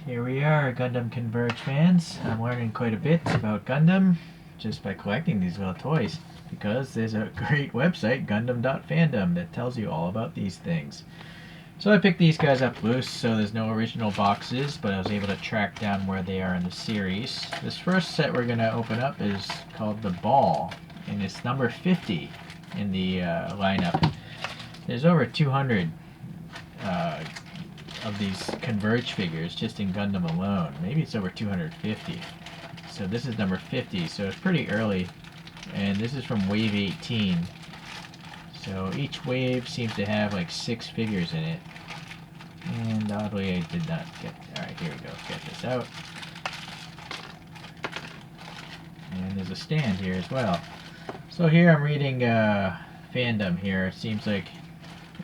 Here we are, Gundam Converge fans. I'm learning quite a bit about Gundam just by collecting these little toys because there's a great website, Gundam.fandom, that tells you all about these things. So I picked these guys up loose, so there's no original boxes, but I was able to track down where they are in the series. This first set we're going to open up is called the Ball, and it's number 50 in the lineup. There's over 200 of these Converge figures just in Gundam alone. Maybe it's over 250. So this is number 50, so it's pretty early. And this is from Wave 18. So each wave seems to have like 6 figures in it. And oddly I did not get... Alright, here we go. Get this out. And there's a stand here as well. So here I'm reading fandom here. It seems like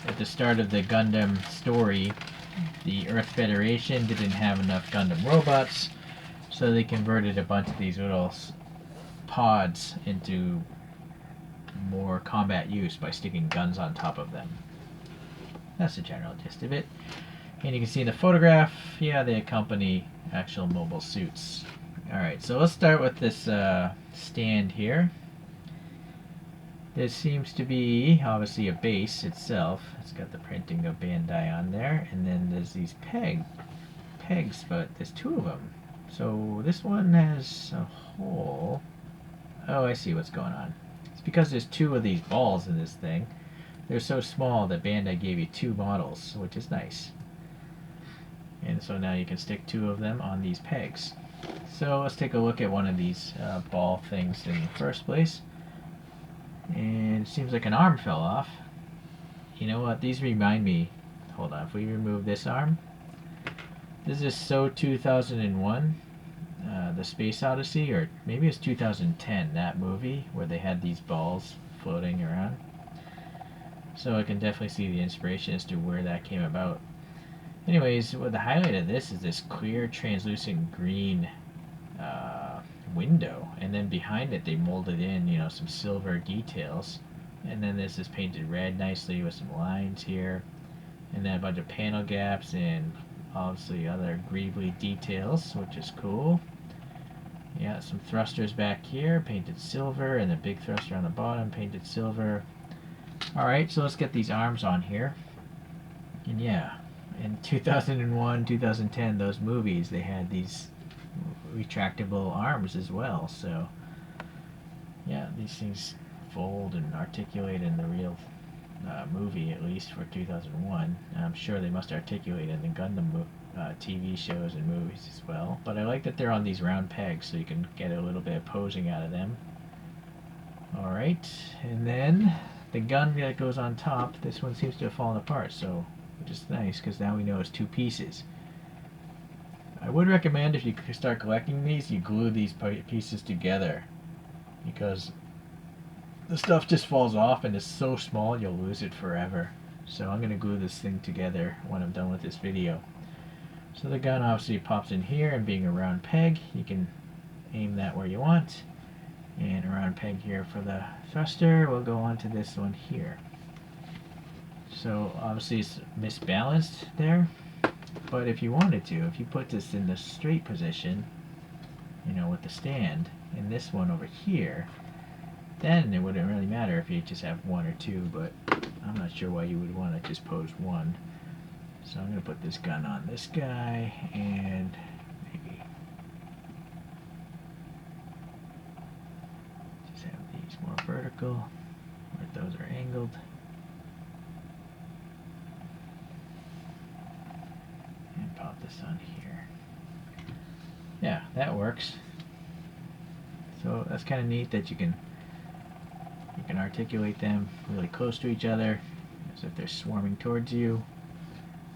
at the start of the Gundam story, the Earth Federation didn't have enough Gundam robots, so they converted a bunch of these little pods into more combat use by sticking guns on top of them. That's the general gist of it. And you can see in the photograph, yeah, they accompany actual mobile suits. Alright, so let's start with this stand here. This seems to be obviously a base itself. It's got the printing of Bandai on there, and then there's these pegs, but there's 2 of them. So this one has a hole. Oh, I see what's going on. It's because there's 2 of these balls in this thing. They're so small that Bandai gave you 2 models, which is nice. And so now you can stick 2 of them on these pegs. So let's take a look at one of these ball things in the first place. And it seems like an arm fell off. You know what? These remind me... Hold on. If we remove this arm... This is so 2001. The Space Odyssey. Or maybe it's 2010. That movie where they had these balls floating around. So I can definitely see the inspiration as to where that came about. Anyways, well, the highlight of this is this clear translucent green window, and then behind it they molded in, you know, some silver details, and then this is painted red nicely with some lines here, and then a bunch of panel gaps and obviously other greebly details, which is cool. Yeah, some thrusters back here painted silver, and the big thruster on the bottom painted silver. Alright, so let's get these arms on here. And yeah, in 2001, 2010, those movies, they had these retractable arms as well. So yeah, these things fold and articulate in the real movie, at least for 2001. I'm sure they must articulate in the Gundam TV shows and movies as well. But I like that they're on these round pegs, so you can get a little bit of posing out of them. Alright, and then the gun that goes on top, this one seems to have fallen apart, so which is nice because now we know it's 2 pieces. I would recommend if you start collecting these, you glue these pieces together, because the stuff just falls off and it's so small you'll lose it forever. So I'm going to glue this thing together when I'm done with this video. So the gun obviously pops in here, and being a round peg, you can aim that where you want. And a round peg here for the thruster. We'll go on to this one here. So obviously it's misbalanced there, but if you wanted to, if you put this in the straight position, you know, with the stand, and this one over here, then it wouldn't really matter if you just have 1 or 2, but I'm not sure why you would want to just pose 1. So I'm going to put this gun on this guy, and maybe just have these more vertical, where those are angled. And pop this on here. Yeah, that works. So that's kind of neat that you can articulate them really close to each other, as if they're swarming towards you,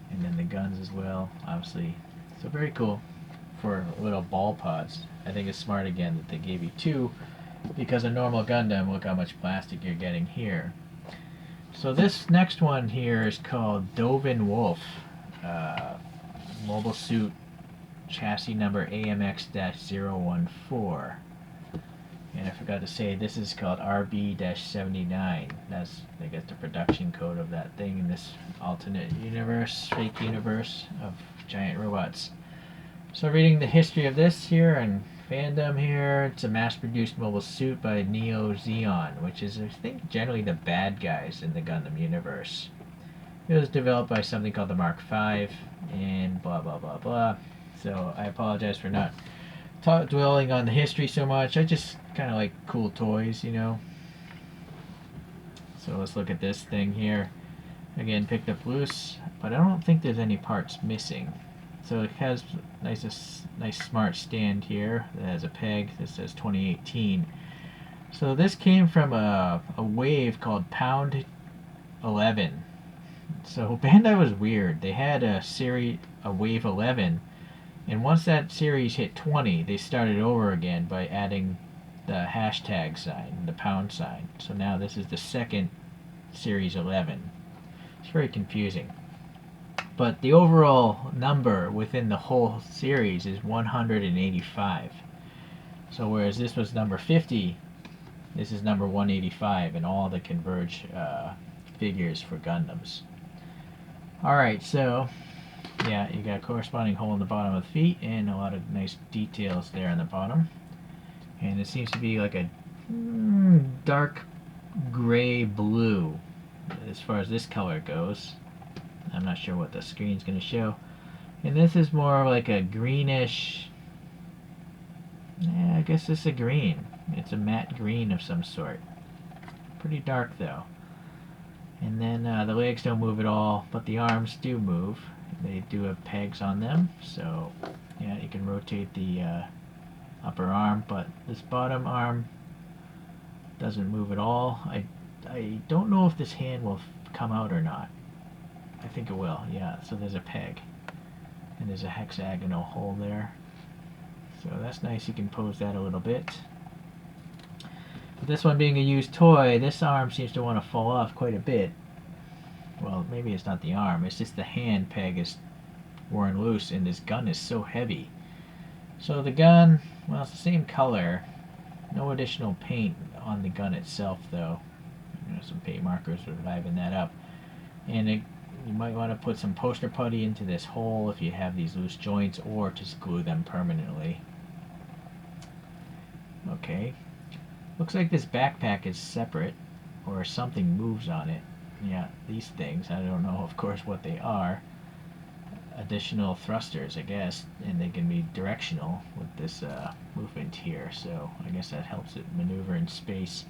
and then the guns as well, obviously. So very cool for little ball pods. I think it's smart again that they gave you 2, because a normal Gundam, look how much plastic you're getting here. So this next one here is called Doven Wolf, mobile suit chassis number AMX-014. And I forgot to say, this is called RB-79. That's, I guess, the production code of that thing in this alternate universe, fake universe of giant robots. So reading the history of this here and fandom here, it's a mass-produced mobile suit by Neo Zeon, which is, I think, generally the bad guys in the Gundam universe. It was developed by something called the Mark V, and blah blah blah blah. So I apologize for not dwelling on the history so much. I just kind of like cool toys, you know. So let's look at this thing here. Again, picked up loose, but I don't think there's any parts missing. So it has nice smart stand here that has a peg that says 2018. So this came from a wave called Pound 11. So Bandai was weird. They had a wave 11, and once that series hit 20, they started over again by adding the hashtag sign, the pound sign. So now this is the second series 11. It's very confusing. But the overall number within the whole series is 185. So whereas this was number 50, this is number 185 in all the Converge figures for Gundams. Alright, so yeah, you got a corresponding hole in the bottom of the feet and a lot of nice details there on the bottom. And it seems to be like a dark gray blue as far as this color goes. I'm not sure what the screen's going to show. And this is more like a greenish, I guess it's a green. It's a matte green of some sort. Pretty dark though. And then the legs don't move at all, but the arms do move. They do have pegs on them, so yeah, you can rotate the upper arm, but this bottom arm doesn't move at all. I don't know if this hand will come out or not. I think it will, yeah. So there's a peg, and there's a hexagonal hole there. So that's nice, you can pose that a little bit. But this one being a used toy, this arm seems to want to fall off quite a bit. Well, maybe it's not the arm, it's just the hand peg is worn loose, and this gun is so heavy. So the gun, well, it's the same color. No additional paint on the gun itself, though. You know, some paint markers would liven that up. And you might want to put some poster putty into this hole if you have these loose joints, or just glue them permanently. Okay. Looks like this backpack is separate, or something moves on it. Yeah, these things, I don't know, of course, what they are. Additional thrusters, I guess, and they can be directional with this movement here, so I guess that helps it maneuver in space.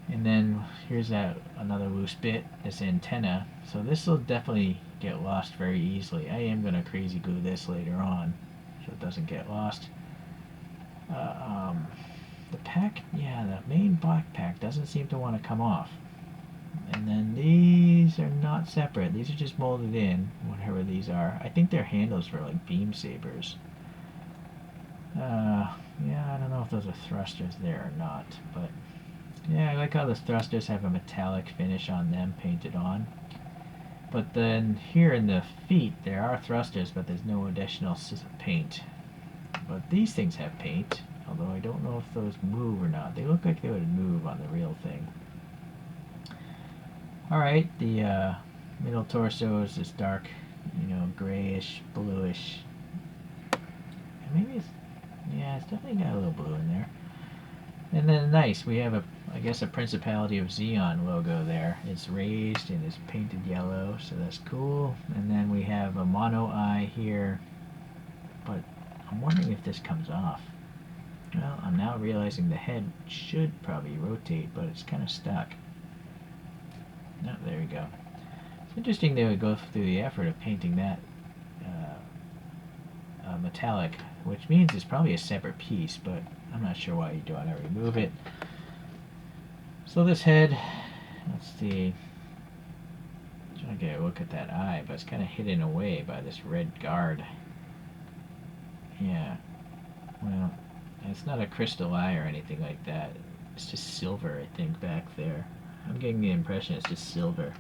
And then here's another loose bit, this antenna. So this will definitely get lost very easily. I am going to crazy glue this later on so it doesn't get lost. The pack, yeah, the main black pack doesn't seem to want to come off. And then these are not separate. These are just molded in, whatever these are. I think they're handles for like beam sabers. Yeah, I don't know if those are thrusters there or not, but yeah, I like how the thrusters have a metallic finish on them painted on. But then here in the feet there are thrusters, but there's no additional paint. But these things have paint, although I don't know if those move or not. They look like they would move on the real thing. Alright, the middle torso is this dark, you know, grayish, bluish. And maybe it's, yeah, it's definitely got a little blue in there. And then nice, we have I guess a Principality of Zeon logo there. It's raised and it's painted yellow, so that's cool. And then we have a mono eye here, but I'm wondering if this comes off. Well, I'm now realizing the head should probably rotate, but it's kind of stuck. No, there we go. It's interesting they would go through the effort of painting that metallic, which means it's probably a separate piece, but I'm not sure why you don't want to remove it. So this head, let's see. I'm trying to get a look at that eye, but it's kind of hidden away by this red guard. Yeah. Well, it's not a crystal eye or anything like that. It's just silver, I think, back there. I'm getting the impression it's just silver.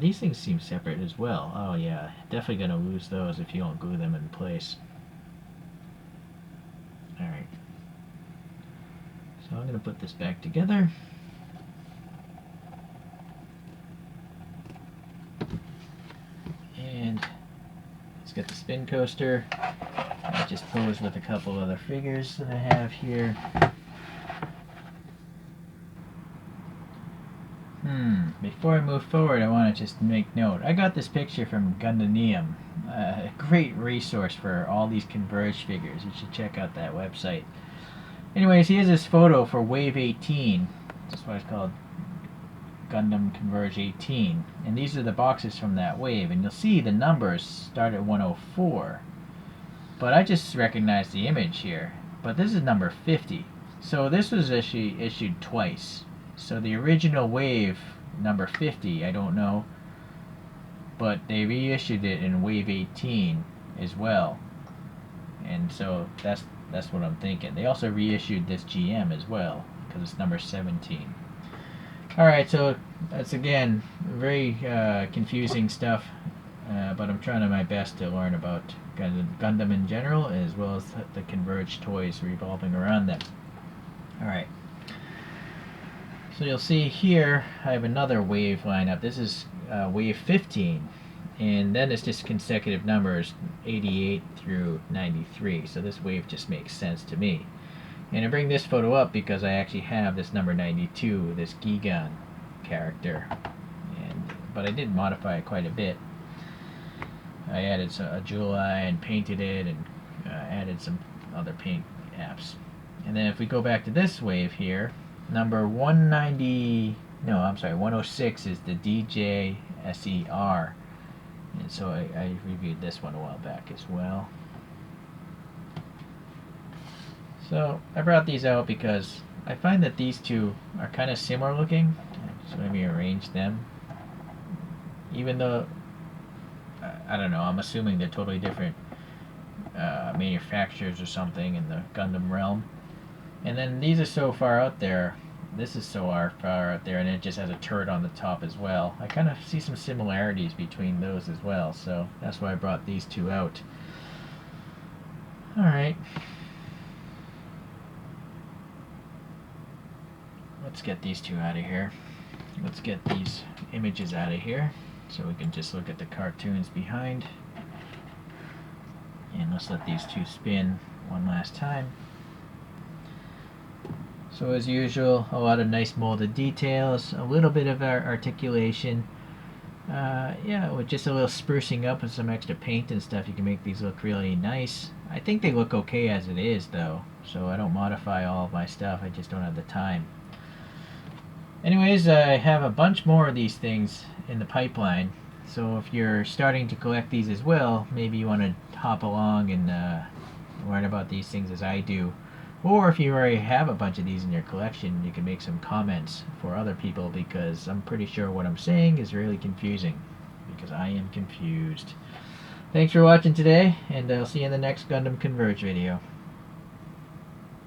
These things seem separate as well. Oh yeah, definitely gonna lose those if you don't glue them in place. Alright. So I'm gonna put this back together. And let's get the spin coaster. I just posed with a couple other figures that I have here. Before I move forward, I want to just make note. I got this picture from Gundam, a great resource for all these Converge figures. You should check out that website. Anyways, here's this photo for Wave 18. That's why it's called Gundam Converge 18. And these are the boxes from that wave. And you'll see the numbers start at 104. But I just recognized the image here. But this is number 50. So this was issued twice. So the original wave, number 50, I don't know. But they reissued it in Wave 18 as well. And so that's what I'm thinking. They also reissued this GM as well, because it's number 17. Alright, so that's again very confusing stuff, but I'm trying my best to learn about Gundam in general, as well as the Converge toys revolving around them. Alright. So you'll see here I have another wave lineup. This is wave 15, and then it's just consecutive numbers 88 through 93. So this wave just makes sense to me. And I bring this photo up because I actually have this number 92, this Gigan character, but I did modify it quite a bit. I added a jewel eye and painted it, and added some other paint apps. And then if we go back to this wave here, number 106 is the DJ SER. And so I reviewed this one a while back as well. So I brought these out because I find that these two are kind of similar looking. So let me arrange them. Even though, I don't know, I'm assuming they're totally different manufacturers or something in the Gundam realm. And then these are so far out there. This is so far out there, and it just has a turret on the top as well. I kind of see some similarities between those as well, so that's why I brought these two out. Alright. Let's get these two out of here. Let's get these images out of here so we can just look at the cartoons behind. And let's let these two spin one last time. So as usual, a lot of nice molded details, a little bit of articulation. Yeah, with just a little sprucing up and some extra paint and stuff, you can make these look really nice. I think they look okay as it is though, so I don't modify all of my stuff, I just don't have the time. Anyways, I have a bunch more of these things in the pipeline, so if you're starting to collect these as well, maybe you want to hop along and learn about these things as I do. Or if you already have a bunch of these in your collection, you can make some comments for other people, because I'm pretty sure what I'm saying is really confusing, because I am confused. Thanks for watching today, and I'll see you in the next Gundam Converge video.